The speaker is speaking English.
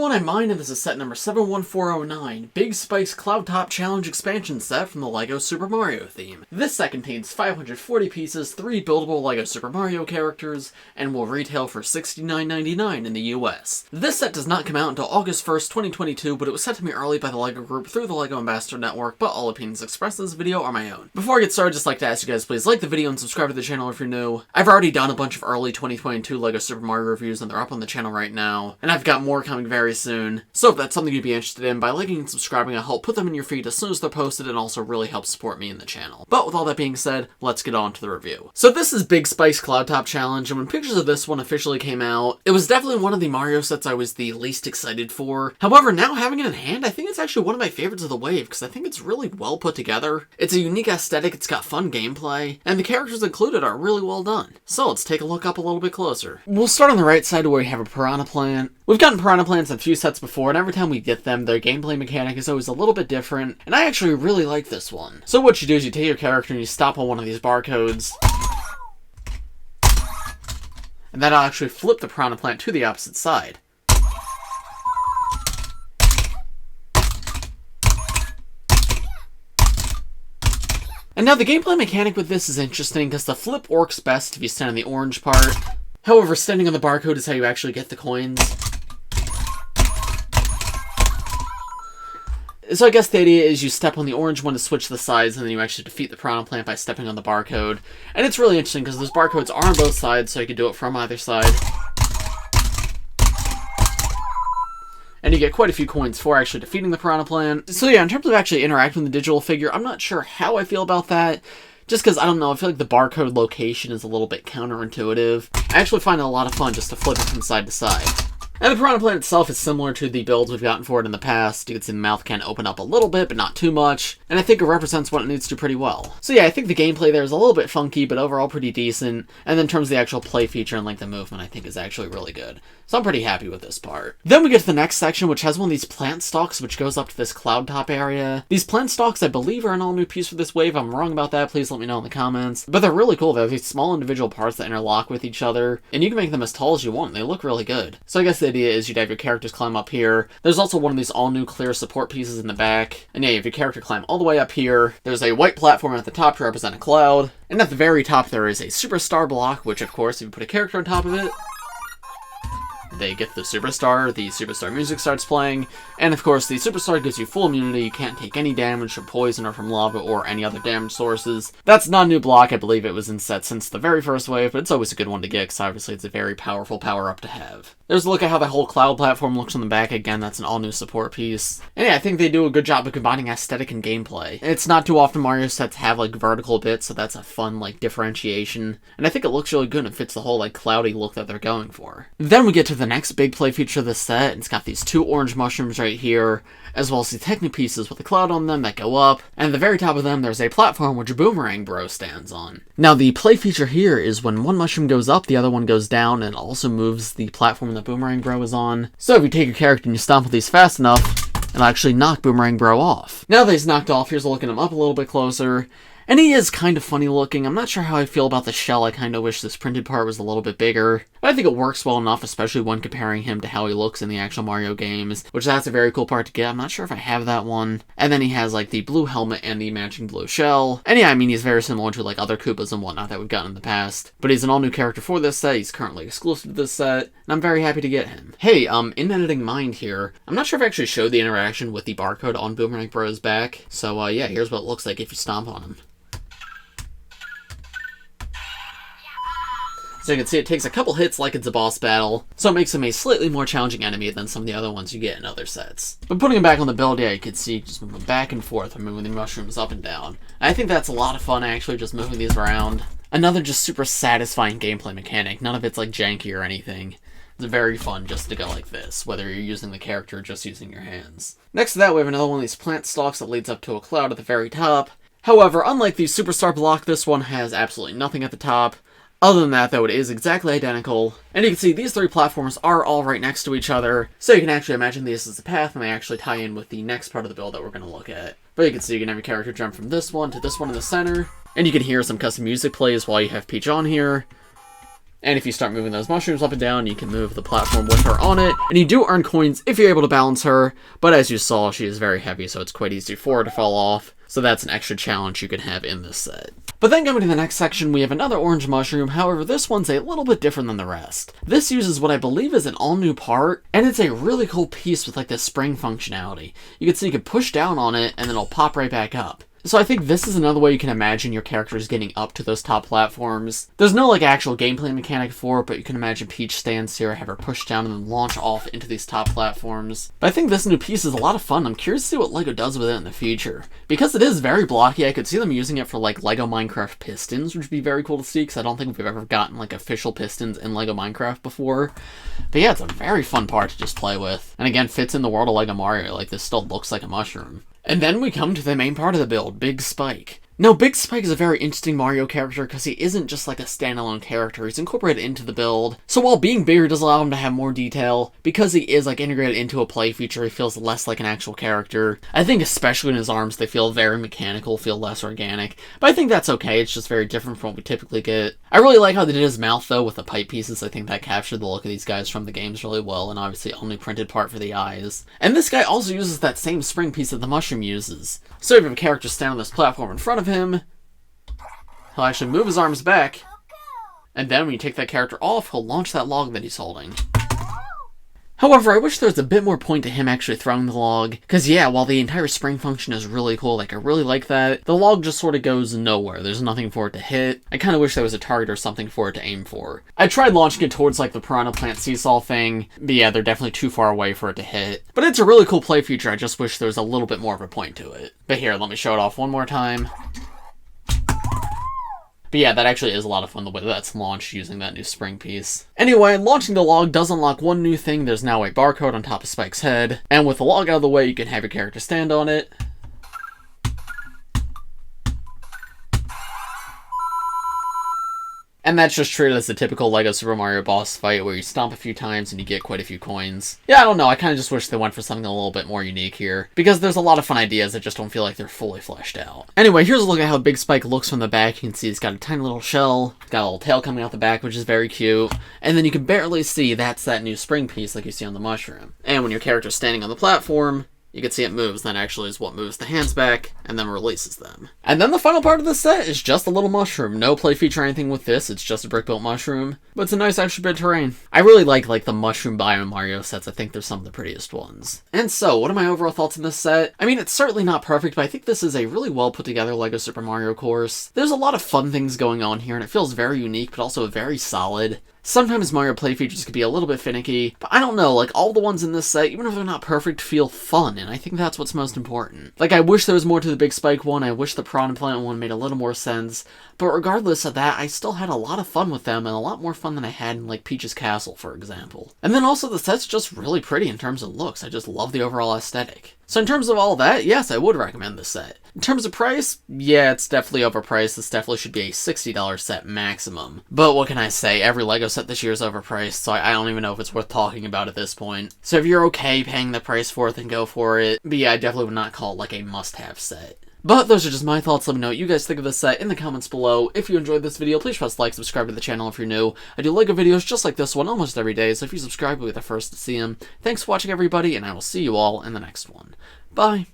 everyone, I'm Mine, and this is set number 71409, Big Spike's Cloudtop Challenge Expansion Set from the LEGO Super Mario theme. This set contains 540 pieces, 3 buildable LEGO Super Mario characters, and will retail for $69.99 in the US. This set does not come out until August 1st, 2022, but it was sent to me early by the LEGO Group through the LEGO Ambassador Network, but all opinions expressed in this video are my own. Before I get started, I'd just like to ask you guys, please like the video and subscribe to the channel if you're new. I've already done a bunch of early 2022 LEGO Super Mario reviews, and they're up on the channel right now, and I've got more coming very soon. So if that's something you'd be interested in, by liking and subscribing, I'll help put them in your feed as soon as they're posted and also really help support me in the channel. But with all that being said, let's get on to the review. So this is Big Spike's Cloudtop Challenge, and when pictures of this one officially came out, it was definitely one of the Mario sets I was the least excited for. However, now having it in hand, I think it's actually one of my favorites of the wave, because I think it's really well put together. It's a unique aesthetic, it's got fun gameplay, and the characters included are really well done. So let's take a look up a little bit closer. We'll start on the right side where we have a Piranha Plant. We've gotten Piranha Plants in a few sets before, and every time we get them, their gameplay mechanic is always a little bit different, and I actually really like this one. So what you do is you take your character and you stop on one of these barcodes, and that'll actually flip the Piranha Plant to the opposite side. And now the gameplay mechanic with this is interesting because the flip works best if you stand on the orange part. However, standing on the barcode is how you actually get the coins. So I guess the idea is you step on the orange one to switch the sides, and then you actually defeat the Piranha Plant by stepping on the barcode. And it's really interesting because those barcodes are on both sides, so you can do it from either side. And you get quite a few coins for actually defeating the Piranha Plant. So yeah, in terms of actually interacting with the digital figure, I'm not sure how I feel about that. Just because, I don't know, I feel like the barcode location is a little bit counterintuitive. I actually find it a lot of fun just to flip it from side to side. And the Piranha Plant itself is similar to the builds we've gotten for it in the past. You can see the mouth can open up a little bit, but not too much. And I think it represents what it needs to pretty well. So yeah, I think the gameplay there is a little bit funky, but overall pretty decent. And then in terms of the actual play feature and like the movement, I think is actually really good. So I'm pretty happy with this part. Then we get to the next section, which has one of these plant stalks, which goes up to this Cloudtop area. These plant stalks, I believe, are an all-new piece for this wave. If I'm wrong about that, please let me know in the comments. But they're really cool. They're these small individual parts that interlock with each other, and you can make them as tall as you want. They look really good. So I guess the idea is you'd have your characters climb up here. There's also one of these all-new clear support pieces in the back. And yeah, you have your character climb all the way up here. There's a white platform at the top to represent a cloud. And at the very top, there is a superstar block, which, of course, if you put a character on top of it, they get the superstar music starts playing, and of course the superstar gives you full immunity. You can't take any damage from poison or from lava or any other damage sources. That's not a new block, I believe it was in set since the very first wave, but it's always a good one to get because obviously it's a very powerful power-up to have. There's a look at how the whole cloud platform looks on the back. Again, that's an all-new support piece. And yeah, I think they do a good job of combining aesthetic and gameplay. It's not too often Mario sets have like vertical bits, so that's a fun like differentiation. And I think it looks really good and it fits the whole like cloudy look that they're going for. Then we get to the next big play feature of this set. It's got these 2 orange mushrooms right here, as well as the Technic pieces with a cloud on them that go up, and at the very top of them there's a platform which Boomerang Bro stands on. Now the play feature here is when one mushroom goes up, the other one goes down, and also moves the platform that Boomerang Bro is on. So if you take your character and you stomp with these fast enough, it'll actually knock Boomerang Bro off. Now that he's knocked off, here's a look at him up a little bit closer. And he is kind of funny looking. I'm not sure how I feel about the shell. I kind of wish this printed part was a little bit bigger. But I think it works well enough, especially when comparing him to how he looks in the actual Mario games, which that's a very cool part to get. I'm not sure if I have that one. And then he has like the blue helmet and the matching blue shell. And yeah, I mean, he's very similar to like other Koopas and whatnot that we've gotten in the past. But he's an all-new character for this set. He's currently exclusive to this set, and I'm very happy to get him. Hey, in editing mind here, I'm not sure if I actually showed the interaction with the barcode on Boomerang Bro's back. So yeah, here's what it looks like if you stomp on him. So you can see it takes a couple hits like it's a boss battle, so it makes him a slightly more challenging enemy than some of the other ones you get in other sets. But putting him back on the build, yeah, you can see just moving back and forth, or moving the mushrooms up and down. I think that's a lot of fun, actually, just moving these around. Another just super satisfying gameplay mechanic. None of it's like janky or anything. It's very fun just to go like this, whether you're using the character or just using your hands. Next to that, we have another one of these plant stalks that leads up to a cloud at the very top. However, unlike the superstar block, this one has absolutely nothing at the top. Other than that, though, it is exactly identical. And you can see these 3 platforms are all right next to each other, so you can actually imagine these as a path, and they actually tie in with the next part of the build that we're going to look at. But you can see you can have your character jump from this one to this one in the center, and you can hear some custom music plays while you have Peach on here. And if you start moving those mushrooms up and down, you can move the platform with her on it. And you do earn coins if you're able to balance her, but as you saw, she is very heavy, so it's quite easy for her to fall off. So that's an extra challenge you can have in this set. But then coming to the next section, we have another orange mushroom. However, this one's a little bit different than the rest. This uses what I believe is an all-new part, and it's a really cool piece with like this spring functionality. You can see you can push down on it, and then it'll pop right back up. So I think this is another way you can imagine your characters getting up to those top platforms. There's no like actual gameplay mechanic for it, but you can imagine Peach stands here, have her push down, and then launch off into these top platforms. But I think this new piece is a lot of fun. I'm curious to see what LEGO does with it in the future. Because it is very blocky, I could see them using it for like LEGO Minecraft pistons, which would be very cool to see, because I don't think we've ever gotten like official pistons in LEGO Minecraft before. But yeah, it's a very fun part to just play with. And again, fits in the world of LEGO Mario, like this still looks like a mushroom. And then we come to the main part of the build, Big Spike. Now, Big Spike is a very interesting Mario character because he isn't just like a standalone character, he's incorporated into the build. So while being bigger does allow him to have more detail, because he is like integrated into a play feature, he feels less like an actual character. I think especially in his arms, they feel very mechanical, feel less organic. But I think that's okay, it's just very different from what we typically get. I really like how they did his mouth though with the pipe pieces. I think that captured the look of these guys from the games really well, and obviously only printed part for the eyes. And this guy also uses that same spring piece that the mushroom uses. So if you have a character stand on this platform in front of him, he'll actually move his arms back, and then when you take that character off, he'll launch that log that he's holding. However, I wish there was a bit more point to him actually throwing the log, because yeah, while the entire spring function is really cool, like I really like that, the log just sort of goes nowhere. There's nothing for it to hit. I kind of wish there was a target or something for it to aim for. I tried launching it towards like the Piranha Plant seesaw thing, but yeah, they're definitely too far away for it to hit. But it's a really cool play feature, I just wish there was a little bit more of a point to it. But here, let me show it off one more time. But yeah, that actually is a lot of fun the way that's launched using that new spring piece. Anyway, launching the log does unlock one new thing. There's now a barcode on top of Spike's head. And with the log out of the way, you can have your character stand on it. And that's just treated as the typical LEGO Super Mario boss fight where you stomp a few times and you get quite a few coins. Yeah, I don't know, I kind of just wish they went for something a little bit more unique here, because there's a lot of fun ideas that just don't feel like they're fully fleshed out. Anyway, here's a look at how Big Spike looks from the back. You can see he's got a tiny little shell, got a little tail coming out the back, which is very cute, and then you can barely see that's that new spring piece like you see on the mushroom. And when your character's standing on the platform, you can see it moves. That actually is what moves the hands back and then releases them. And then the final part of the set is just a little mushroom. No play feature or anything with this. It's just a brick-built mushroom, but it's a nice extra bit of terrain. I really like the mushroom biome Mario sets. I think they're some of the prettiest ones. And so, what are my overall thoughts on this set? I mean, it's certainly not perfect, but I think this is a really well put together LEGO Super Mario course. There's a lot of fun things going on here, and it feels very unique, but also very solid. Sometimes Mario play features could be a little bit finicky, but I don't know, like all the ones in this set, even if they're not perfect, feel fun, and I think that's what's most important. Like, I wish there was more to the Big Spike one, I wish the Piranha Plant one made a little more sense, but regardless of that, I still had a lot of fun with them, and a lot more fun than I had in, like, Peach's Castle, for example. And then also, the set's just really pretty in terms of looks. I just love the overall aesthetic. So in terms of all that, yes, I would recommend this set. In terms of price, yeah, it's definitely overpriced. This definitely should be a $60 set maximum. But what can I say? Every LEGO set this year is overpriced, so I don't even know if it's worth talking about at this point. So if you're okay paying the price for it, then go for it. But yeah, I definitely would not call it like a must-have set. But those are just my thoughts. Let me know what you guys think of this set in the comments below. If you enjoyed this video, please press like, subscribe to the channel if you're new. I do LEGO videos just like this one almost every day, so if you subscribe, you'll be the first to see them. Thanks for watching, everybody, and I will see you all in the next one. Bye!